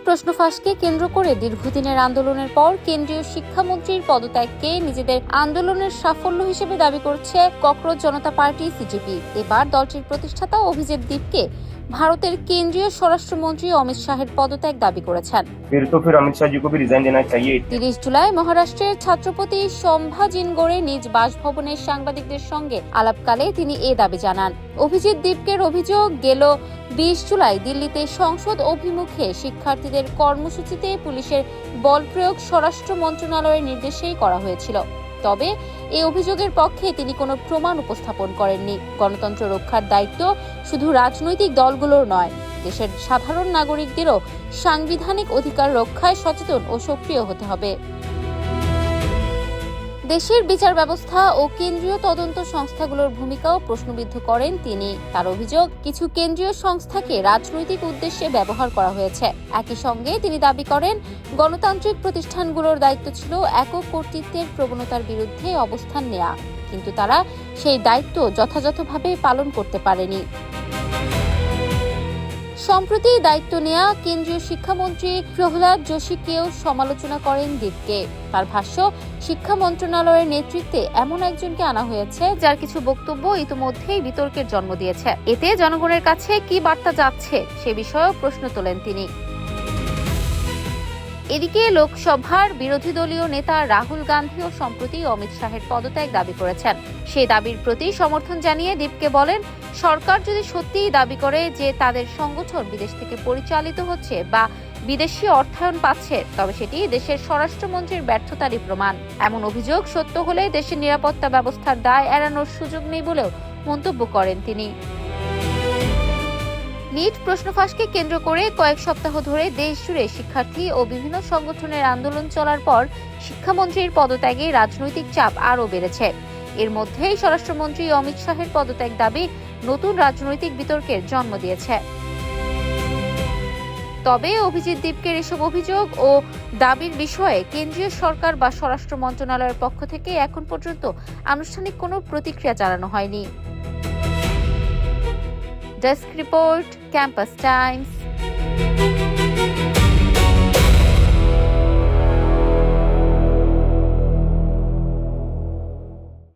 প্রশ্ন ফাঁসকে কেন্দ্র করে দীর্ঘদিনের আন্দোলনের পর কেন্দ্রীয় শিক্ষামন্ত্রীর পদত্যাগকে নিজেদের আন্দোলনের সাফল্য হিসেবে দাবি করছে ককরোচ জনতা পার্টি সিজেপি। এবার দলটির প্রতিষ্ঠাতা অভিজিৎ দীপকে ভারতের কেন্দ্রীয় স্বরাষ্ট্রমন্ত্রী অমিত শাহের পদত্যাগ দাবি করেছেন। 30 জুলাই মহারাষ্ট্রের ছাত্রপতি সম্ভাজিনগড়ে নিজ বাসভবনে সাংবাদিকদের সঙ্গে আলাপকালে তিনি এ দাবি জানান। অভিজিৎ দীপকের অভিযোগ, গেল 20 জুলাই দিল্লিতে সংসদ অভিমুখে শিক্ষার্থীদের কর্মসূচিতে পুলিশের বল প্রয়োগ স্বরাষ্ট্র মন্ত্রণালয়ের নির্দেশেই করা হয়েছিল। তবে এই অভিযোগের পক্ষে তিনি কোনো প্রমাণ উপস্থাপন করেননি। গণতন্ত্র রক্ষার দায়িত্ব শুধু রাজনৈতিক দলগুলোর নয়, দেশের সাধারণ নাগরিকদেরও সাংবিধানিক অধিকার রক্ষায় সচেতন ও সক্রিয় হতে হবে। দেশের বিচার ব্যবস্থা ও কেন্দ্রীয় তদন্ত সংস্থাগুলোর ভূমিকাও প্রশ্নবিদ্ধ করেন তিনি। তার অভিযোগ, কিছু কেন্দ্রীয় সংস্থাকে রাজনৈতিক উদ্দেশ্যে ব্যবহার করা হয়েছে। একই সঙ্গে তিনি দাবি করেন, গণতান্ত্রিক প্রতিষ্ঠানগুলোর দায়িত্ব ছিল একক কর্তৃত্বের প্রবণতার বিরুদ্ধে অবস্থান নেওয়া, কিন্তু তারা সেই দায়িত্ব যথাযথভাবে পালন করতে পারেনি। সম্প্রতি দায়িত্ব নেওয়া কেন্দ্রীয় শিক্ষামন্ত্রী প্রহ্লাদ যোশীকেও সমালোচনা করেন দীপকে। তার ভাষ্য, শিক্ষা মন্ত্রণালয়ের নেতৃত্বে এমন একজনকে আনা হয়েছে যার কিছু বক্তব্য ইতিমধ্যেই বিতর্কের জন্ম দিয়েছে। এতে জনগণের কাছে কি বার্তা যাচ্ছে সে বিষয়েও প্রশ্ন তোলেন তিনি। এদিকে লোকসভার বিরোধী দলীয় নেতা রাহুল গান্ধীও সম্প্রতি অমিত শাহের পদত্যাগ দাবি করেছেন। সেই দাবির প্রতি সমর্থন জানিয়ে দীপকে বলেন, সরকার যদি সত্যিই দাবি করে যে তাদের সংগঠন বিদেশ থেকে পরিচালিত হচ্ছে বা বিদেশি অর্থায়ন পাচ্ছে, তবে সেটি দেশের স্বরাষ্ট্রমন্ত্রীর ব্যর্থতারই প্রমাণ। এমন অভিযোগ সত্য হলে দেশের নিরাপত্তা ব্যবস্থার দায় এড়ানোর সুযোগ নেই বলেও মন্তব্য করেন তিনি। নিট প্রশ্ন ফাঁসকে কেন্দ্র করে কয়েক সপ্তাহ ধরে দেশ জুড়ে শিক্ষার্থী ও বিভিন্ন সংগঠনের আন্দোলন চলার পর শিক্ষামন্ত্রীর পদত্যাগে রাজনৈতিক চাপ আরও বেড়েছে। এর মধ্যেই স্বরাষ্ট্রমন্ত্রী অমিত শাহের পদত্যাগ দাবি নতুন রাজনৈতিক বিতর্কের জন্ম দিয়েছে। তবে অভিজিৎ দীপকের এসব অভিযোগ ও দাবির বিষয়ে কেন্দ্রীয় সরকার বা স্বরাষ্ট্র মন্ত্রণালয়ের পক্ষ থেকে এখন পর্যন্ত আনুষ্ঠানিক কোনো প্রতিক্রিয়া জানানো হয়নি। Desk report, campus Times.